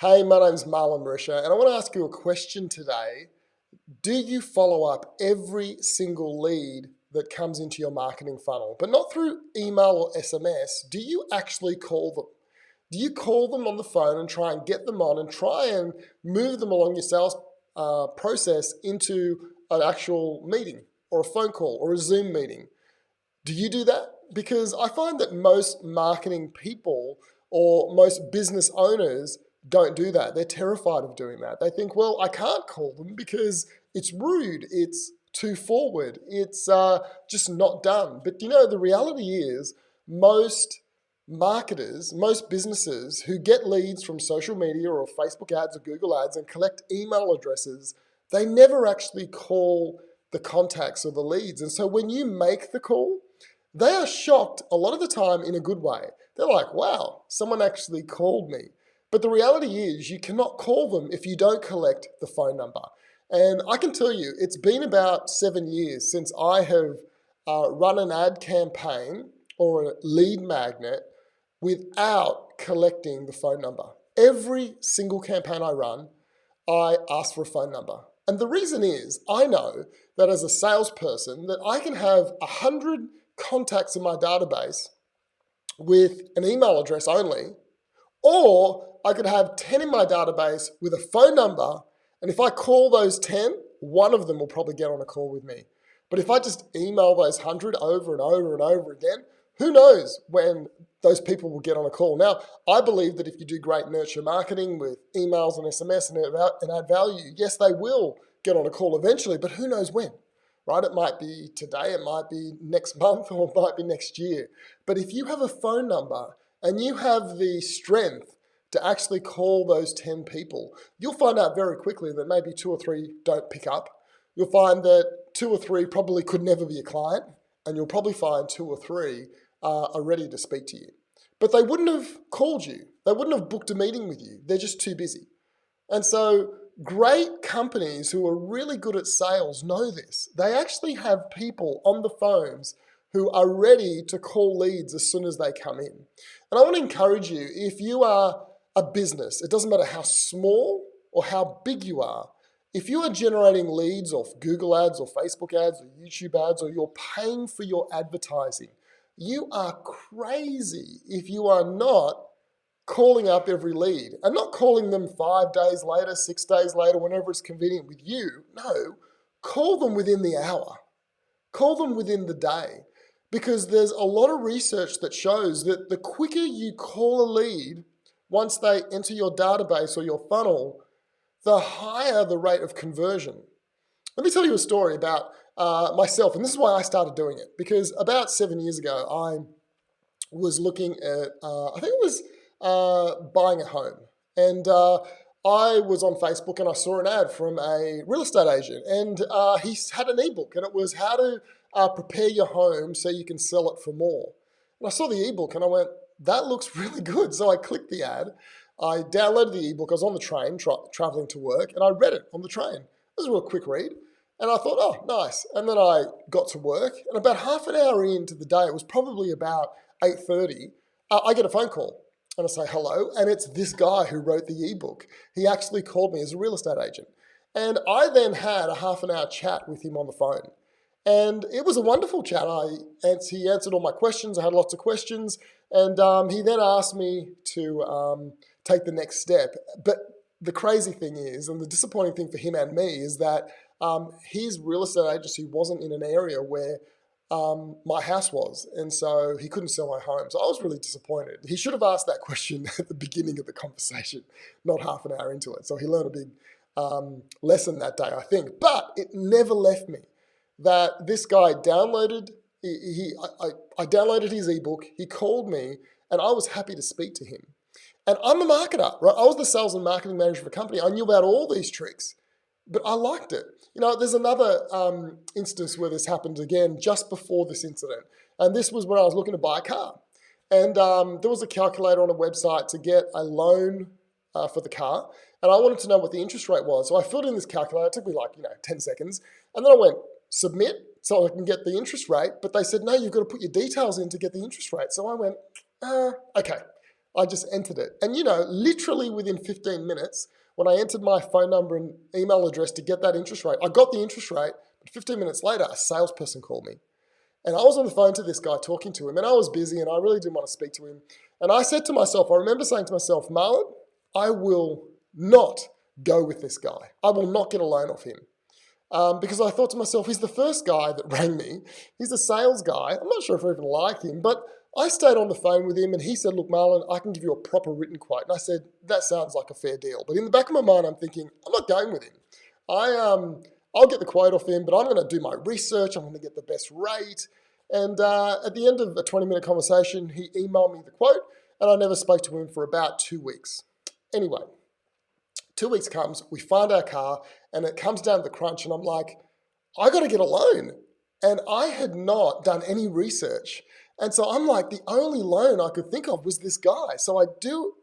Hey, my name's Marlon Marisha, and I want to ask you a question today. Do you follow up every single lead that comes into your marketing funnel, but not through email or SMS? Do you actually call them? Do you call them on the phone and try and get them on and try and move them along your sales process into an actual meeting or a phone call or a Zoom meeting? Do you do that? Because I find that most marketing people or most business owners don't do that. They're terrified of doing that. They think, well, I can't call them because it's rude, it's too forward, it's just not done. But the reality is most marketers, most businesses who get leads from social media or Facebook ads or Google ads and collect email addresses, they never actually call the contacts or the leads. And so when you make the call, they are shocked a lot of the time in a good way. They're like, wow, someone actually called me. But the reality is you cannot call them if you don't collect the phone number. And I can tell you, it's been about 7 years since I have run an ad campaign or a lead magnet without collecting the phone number. Every single campaign I run, I ask for a phone number. And the reason is I know that as a salesperson that I can have 100 contacts in my database with an email address only, or I could have 10 in my database with a phone number, and if I call those 10, one of them will probably get on a call with me. But if I just email those 100 over and over and over again, who knows when those people will get on a call. Now, I believe that if you do great nurture marketing with emails and SMS and add value, yes, they will get on a call eventually, but who knows when, right? It might be today, it might be next month, or it might be next year. But if you have a phone number and you have the strength to actually call those 10 people, you'll find out very quickly that maybe 2 or 3 don't pick up. You'll find that 2 or 3 probably could never be a client, and you'll probably find 2 or 3 are ready to speak to you. But they wouldn't have called you. They wouldn't have booked a meeting with you. They're just too busy. And so great companies who are really good at sales know this. They actually have people on the phones who are ready to call leads as soon as they come in. And I want to encourage you, if you are a business, it doesn't matter how small or how big you are, if you are generating leads off Google ads or Facebook ads or YouTube ads, or you're paying for your advertising, you are crazy if you are not calling up every lead, and not calling them 5 days later, 6 days later, whenever it's convenient with you. No, call them within the hour. Call them within the day, because there's a lot of research that shows that the quicker you call a lead, once they enter your database or your funnel, the higher the rate of conversion. Let me tell you a story about myself, and this is why I started doing it, because about 7 years ago, I was looking at, I think it was buying a home. And I was on Facebook and I saw an ad from a real estate agent, and he had an ebook, and it was how to prepare your home so you can sell it for more. And I saw the ebook and I went, that looks really good. So I clicked the ad, I downloaded the ebook, I was on the train traveling to work, and I read it on the train. It was a real quick read. And I thought, oh, nice. And then I got to work, and about half an hour into the day, it was probably about 8:30, I get a phone call. And I say hello, and it's this guy who wrote the ebook. He actually called me as a real estate agent. And I then had a half an hour chat with him on the phone. And it was a wonderful chat. He answered all my questions. I had lots of questions. And he then asked me to take the next step. But the crazy thing is, and the disappointing thing for him and me, is that his real estate agency wasn't in an area where my house was, and so he couldn't sell my home. So I was really disappointed. He should have asked that question at the beginning of the conversation, not half an hour into it. So he learned a big lesson that day, I think. But it never left me that this guy downloaded, I downloaded his ebook, he called me, and I was happy to speak to him. And I'm a marketer, right? I was the sales and marketing manager of a company. I knew about all these tricks, but I liked it. There's another instance where this happened again just before this incident. And this was when I was looking to buy a car. And there was a calculator on a website to get a loan for the car. And I wanted to know what the interest rate was. So I filled in this calculator. It took me 10 seconds. And then I went, submit, so I can get the interest rate. But they said, no, you've got to put your details in to get the interest rate. So I went, okay. I just entered it. And literally within 15 minutes, when I entered my phone number and email address to get that interest rate, I got the interest rate, but 15 minutes later, a salesperson called me. And I was on the phone to this guy talking to him, and I was busy and I really didn't want to speak to him. And I said to myself, I remember saying to myself, Marlon, I will not go with this guy. I will not get a loan off him. Because I thought to myself, he's the first guy that rang me. He's a sales guy. I'm not sure if I even like him, but I stayed on the phone with him and he said, look, Marlon, I can give you a proper written quote. And I said, that sounds like a fair deal. But in the back of my mind, I'm thinking, I'm not going with him. I'll get the quote off him, but I'm going to do my research. I'm going to get the best rate. And at the end of a 20-minute conversation, he emailed me the quote and I never spoke to him for about 2 weeks. Anyway, 2 weeks comes, we find our car, and it comes down to the crunch, and I'm like, I got to get a loan. And I had not done any research. And so I'm like, the only loan I could think of was this guy. So I do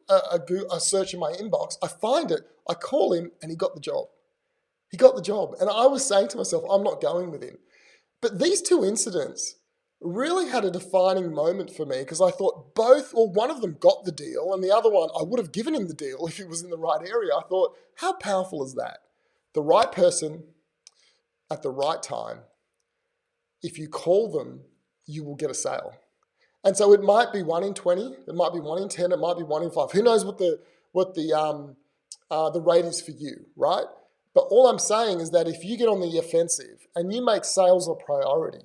a search in my inbox, I find it, I call him, and he got the job. He got the job. And I was saying to myself, I'm not going with him. But these two incidents really had a defining moment for me because I thought one of them got the deal and the other one, I would have given him the deal if it was in the right area. I thought, how powerful is that? The right person at the right time. If you call them, you will get a sale. And so it might be 1 in 20, it might be 1 in 10, it might be 1 in 5. Who knows what the rate is for you, right? But all I'm saying is that if you get on the offensive and you make sales a priority,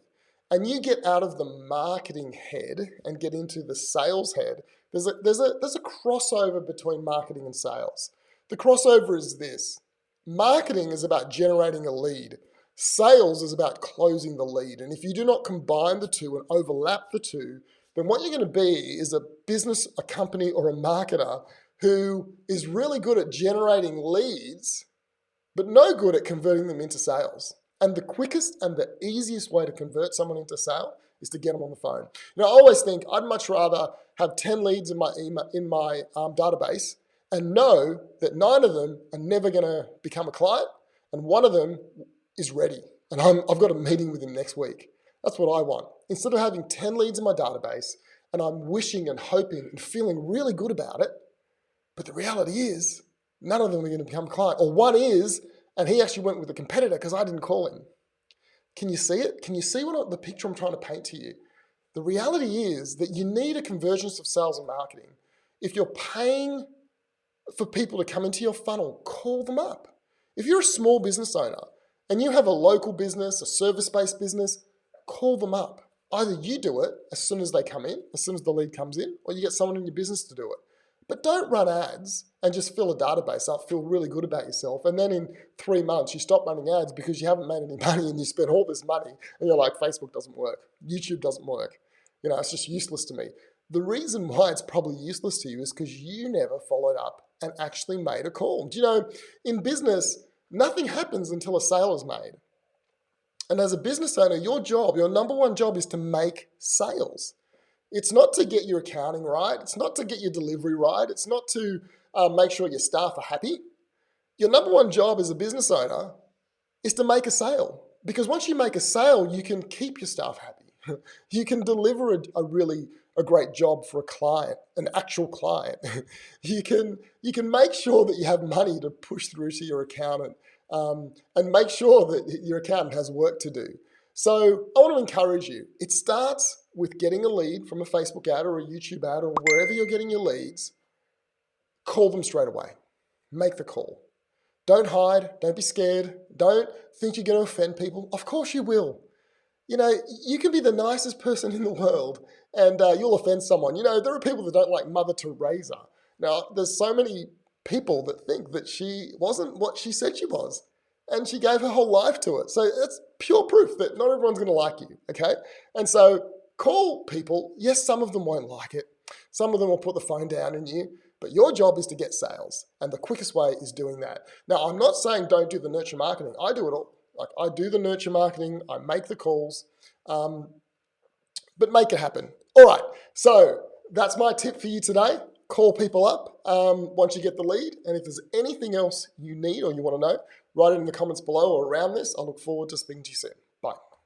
and you get out of the marketing head and get into the sales head, there's a crossover between marketing and sales. The crossover is this. Marketing is about generating a lead. Sales is about closing the lead. And if you do not combine the two and overlap the two, then what you're going to be is a business, a company, or a marketer who is really good at generating leads, but no good at converting them into sales. And the quickest and the easiest way to convert someone into sale is to get them on the phone. I always think I'd much rather have 10 leads in my database and know that 9 of them are never going to become a client and 1 of them is ready. And I've got a meeting with him next week. That's what I want. Instead of having 10 leads in my database and I'm wishing and hoping and feeling really good about it, but the reality is none of them are going to become a client. Or 1 is, and he actually went with a competitor because I didn't call him. Can you see it? Can you see the picture I'm trying to paint to you? The reality is that you need a convergence of sales and marketing. If you're paying for people to come into your funnel, call them up. If you're a small business owner and you have a local business, a service-based business, call them up. Either you do it as soon as they come in, as soon as the lead comes in, or you get someone in your business to do it. But don't run ads and just fill a database up, feel really good about yourself. And then in 3 months, you stop running ads because you haven't made any money and you spent all this money. And you're like, Facebook doesn't work. YouTube doesn't work. It's just useless to me. The reason why it's probably useless to you is because you never followed up and actually made a call. Do you know, in business, nothing happens until a sale is made. And as a business owner, your number 1 job is to make sales. It's not to get your accounting right. It's not to get your delivery right. It's not to make sure your staff are happy. Your number 1 job as a business owner is to make a sale. Because once you make a sale, you can keep your staff happy. You can deliver a great job for a client, an actual client. You can make sure that you have money to push through to your accountant and make sure that your accountant has work to do. So I want to encourage you. It starts with getting a lead from a Facebook ad or a YouTube ad or wherever you're getting your leads. Call them straight away. Make the call. Don't hide. Don't be scared. Don't think you're going to offend people. Of course you will. You can be the nicest person in the world and you'll offend someone. There are people that don't like Mother Teresa. Now, there's so many people that think that she wasn't what she said she was. And she gave her whole life to it. So that's pure proof that not everyone's going to like you, okay? And so call people. Yes, some of them won't like it. Some of them will put the phone down on you. But your job is to get sales. And the quickest way is doing that. Now, I'm not saying don't do the nurture marketing. I do it all. I do the nurture marketing. I make the calls. But make it happen. All right. So that's my tip for you today. Call people up once you get the lead. And if there's anything else you need or you want to know, write it in the comments below or around this. I look forward to speaking to you soon.